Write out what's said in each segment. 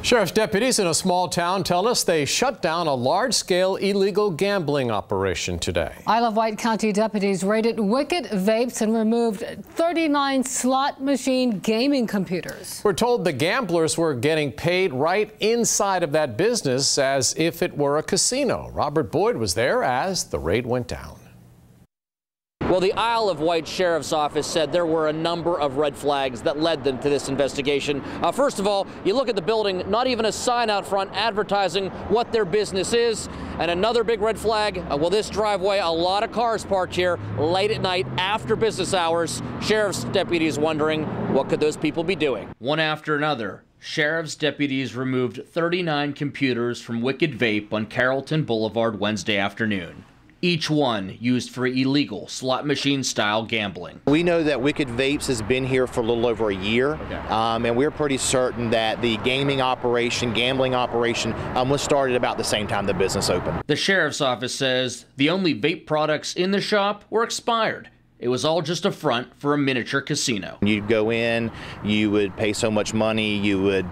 Sheriff's deputies in a small town tell us they shut down a large-scale illegal gambling operation today. Isle of Wight County deputies raided Wicked Vapes and removed 39 slot machine gaming computers. We're told the gamblers were getting paid right inside of that business as if it were a casino. Robert Boyd was there as the raid went down. Well, the Isle of Wight Sheriff's Office said there were a number of red flags that led them to this investigation. First of all, you look at the building, not even a sign out front advertising what their business is. And another big red flag, well, this driveway, a lot of cars parked here late at night after business hours. Sheriff's deputies wondering, what could those people be doing? One after another, Sheriff's deputies removed 39 computers from Wicked Vape on Carrollton Boulevard Wednesday afternoon. Each one used for illegal slot machine style gambling. We know that Wicked Vapes has been here for a little over a year, and we're pretty certain that the gambling operation was started about the same time the business opened. The sheriff's office says the only vape products in the shop were expired. It was all just a front for a miniature casino. You'd go in, you would pay so much money, you would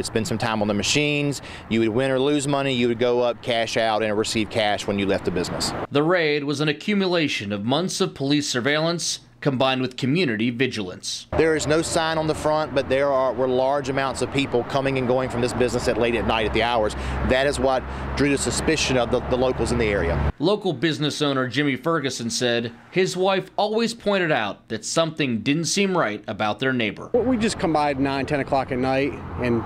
spend some time on the machines, you would win or lose money, you would go up, cash out, and receive cash when you left the business. The raid was an accumulation of months of police surveillance combined with community vigilance. There is no sign on the front, but there were large amounts of people coming and going from this business at late at night at the hours. That is what drew the suspicion of the locals in the area. Local business owner Jimmy Ferguson said his wife always pointed out that something didn't seem right about their neighbor. Well, we just come by at 9, 10 o'clock at night and,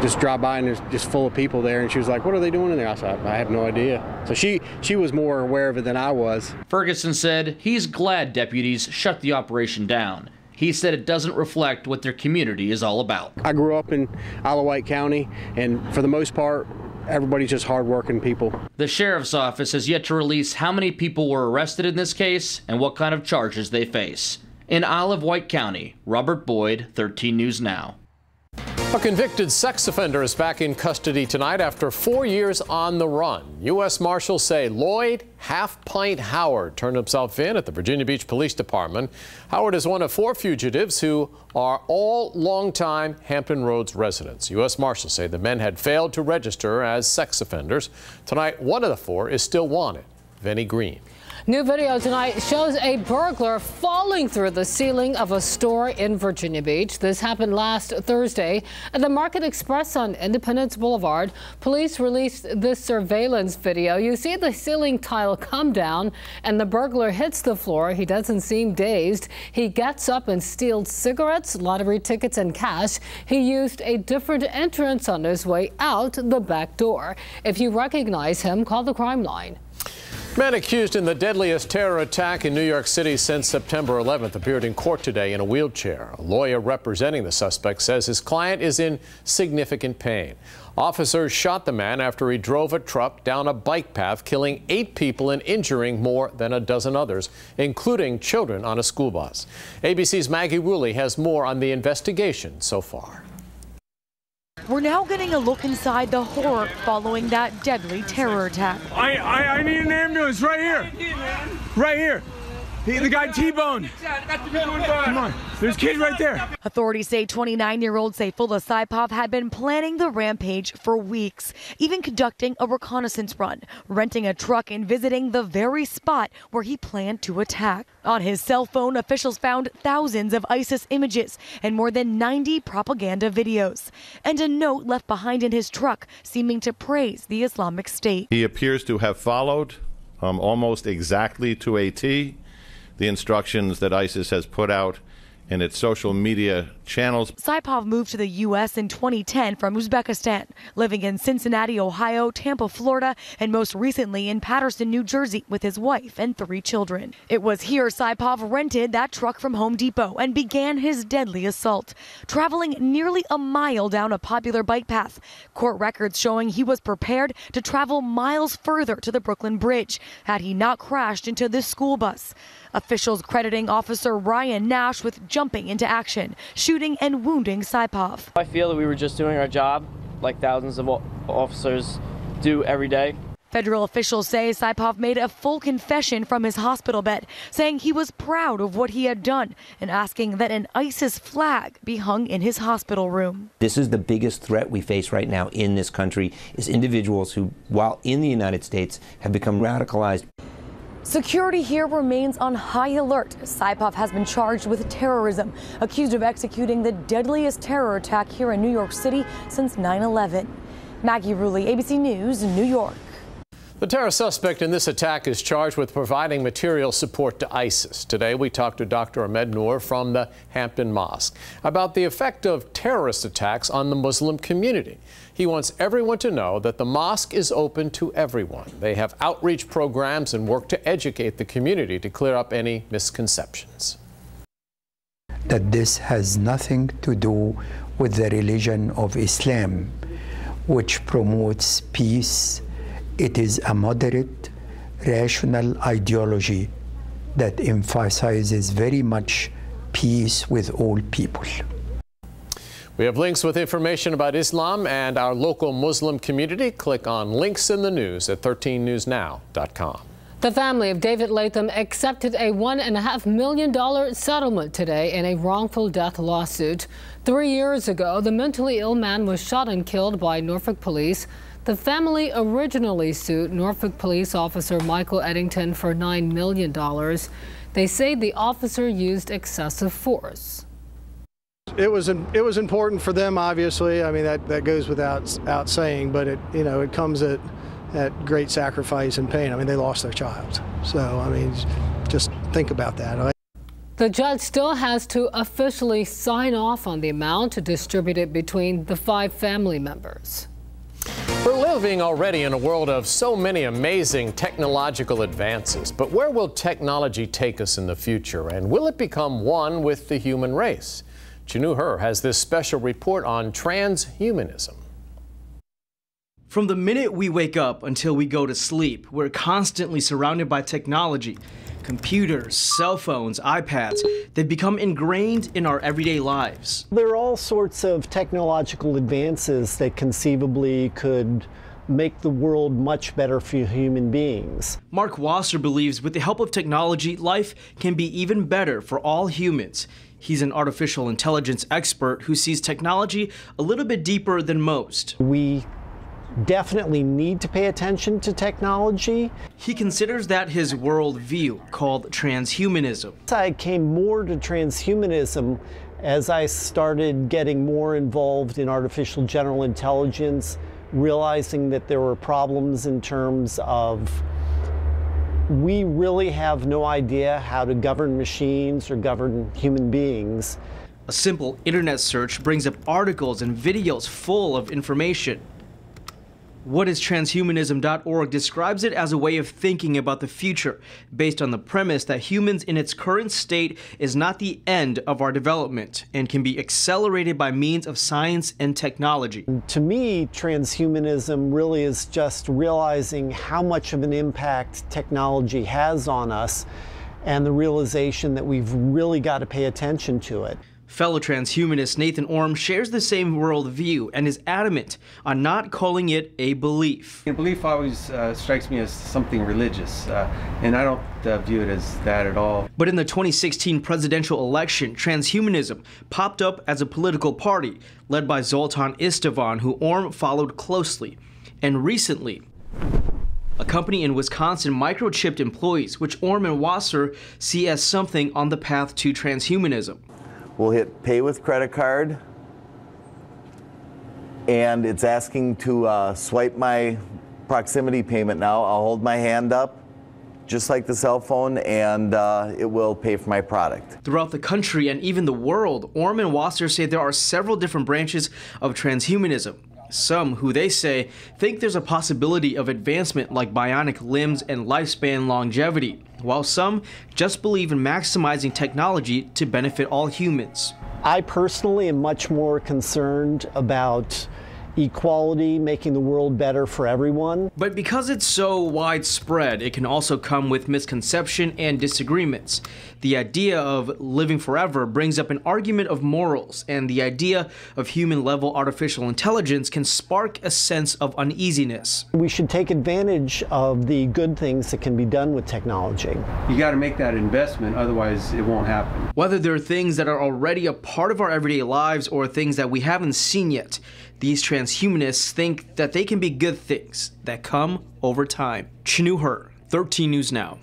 just drive by and there's just full of people there, and she was like, what are they doing in there? I said, I have no idea. So she was more aware of it than I was. Ferguson said he's glad deputies shut the operation down. He said it doesn't reflect what their community is all about. I grew up in Isle of Wight County, and for the most part, everybody's just hardworking people. The sheriff's office has yet to release how many people were arrested in this case and what kind of charges they face. In Isle of Wight County, Robert Boyd, 13 News Now. A convicted sex offender is back in custody tonight after 4 years on the run. U.S. Marshals say Lloyd Half-Pint Howard turned himself in at the Virginia Beach Police Department. Howard is one of 4 fugitives who are all longtime Hampton Roads residents. U.S. Marshals say the men had failed to register as sex offenders. Tonight, one of the 4 is still wanted. Vinnie Green. New video tonight shows a burglar falling through the ceiling of a store in Virginia Beach. This happened last Thursday at the Market Express on Independence Boulevard. Police released this surveillance video. You see the ceiling tile come down and the burglar hits the floor. He doesn't seem dazed. He gets up and steals cigarettes, lottery tickets, and cash. He used a different entrance on his way out the back door. If you recognize him, call the crime line. Man accused in the deadliest terror attack in New York City since September 11th appeared in court today in a wheelchair. A lawyer representing the suspect says his client is in significant pain. Officers shot the man after he drove a truck down a bike path, killing 8 people and injuring more than a dozen others, including children on a school bus. ABC's Maggie Woolley has more on the investigation so far. We're now getting a look inside the horror following that deadly terror attack. I need an ambulance right here. Right here. The guy T-boned. Come on. There's kids right there. Authorities say 29-year-old Saifullah Saipov had been planning the rampage for weeks, even conducting a reconnaissance run, renting a truck and visiting the very spot where he planned to attack. On his cell phone, officials found thousands of ISIS images and more than 90 propaganda videos, and a note left behind in his truck seeming to praise the Islamic State. He appears to have followed almost exactly to a T the instructions that ISIS has put out in its social media channels. Saipov moved to the U.S. in 2010 from Uzbekistan, living in Cincinnati, Ohio, Tampa, Florida, and most recently in Paterson, New Jersey, with his wife and 3 children. It was here Saipov rented that truck from Home Depot and began his deadly assault, traveling nearly a mile down a popular bike path. Court records showing he was prepared to travel miles further to the Brooklyn Bridge had he not crashed into this school bus. Officials crediting Officer Ryan Nash with jumping into action, shooting and wounding Saipov. I feel that we were just doing our job like thousands of officers do every day. Federal officials say Saipov made a full confession from his hospital bed, saying he was proud of what he had done and asking that an ISIS flag be hung in his hospital room. This is the biggest threat we face right now in this country, is individuals who, while in the United States, have become radicalized. Security here remains on high alert. Saipov has been charged with terrorism, accused of executing the deadliest terror attack here in New York City since 9/11. Maggie Rulli, ABC News, New York. The terror suspect in this attack is charged with providing material support to ISIS. Today, we talked to Dr. Ahmed Noor from the Hampton Mosque about the effect of terrorist attacks on the Muslim community. He wants everyone to know that the mosque is open to everyone. They have outreach programs and work to educate the community to clear up any misconceptions. That this has nothing to do with the religion of Islam, which promotes peace. It is a moderate, rational ideology that emphasizes very much peace with all people. We have links with information about Islam and our local Muslim community. Click on links in the news at 13newsnow.com. The family of David Latham accepted a $1.5 million settlement today in a wrongful death lawsuit. 3 years ago, the mentally ill man was shot and killed by Norfolk police. The family originally sued Norfolk police officer Michael Eddington for $9 million. They say the officer used excessive force. It was important for them, obviously. I mean, that goes without saying, but it comes at great sacrifice and pain. I mean, they lost their child. So, I mean, just think about that. The judge still has to officially sign off on the amount distributed between the 5 family members. We're living already in a world of so many amazing technological advances, but where will technology take us in the future, and will it become one with the human race? Chinu Her has this special report on transhumanism. From the minute we wake up until we go to sleep, we're constantly surrounded by technology. Computers, cell phones, iPads, they've become ingrained in our everyday lives. There are all sorts of technological advances that conceivably could make the world much better for human beings. Mark Wasser believes with the help of technology, life can be even better for all humans. He's an artificial intelligence expert who sees technology a little bit deeper than most. We definitely need to pay attention to technology. He considers that his worldview, called transhumanism. I came more to transhumanism as I started getting more involved in artificial general intelligence, realizing that there were problems in terms of we really have no idea how to govern machines or govern human beings. A simple internet search brings up articles and videos full of information. Whatistranshumanism.org describes it as a way of thinking about the future, based on the premise that humans in its current state is not the end of our development and can be accelerated by means of science and technology. To me, transhumanism really is just realizing how much of an impact technology has on us and the realization that we've really got to pay attention to it. Fellow transhumanist Nathan Orm shares the same worldview and is adamant on not calling it a belief. Belief always strikes me as something religious, and I don't view it as that at all. But in the 2016 presidential election, transhumanism popped up as a political party led by Zoltan Istvan, who Orm followed closely. And recently, a company in Wisconsin microchipped employees, which Orm and Wasser see as something on the path to transhumanism. We'll hit pay with credit card, and it's asking to swipe my proximity payment now. I'll hold my hand up, just like the cell phone, and it will pay for my product. Throughout the country and even the world, Orm and Wasser say there are several different branches of transhumanism. Some, who they say, think there's a possibility of advancement like bionic limbs and lifespan longevity, while some just believe in maximizing technology to benefit all humans. I personally am much more concerned about equality, making the world better for everyone. But because it's so widespread, it can also come with misconception and disagreements. The idea of living forever brings up an argument of morals, and the idea of human-level artificial intelligence can spark a sense of uneasiness. We should take advantage of the good things that can be done with technology. You got to make that investment, otherwise it won't happen. Whether they're things that are already a part of our everyday lives or things that we haven't seen yet, these transhumanists think that they can be good things that come over time. Chinu Her, 13 News Now.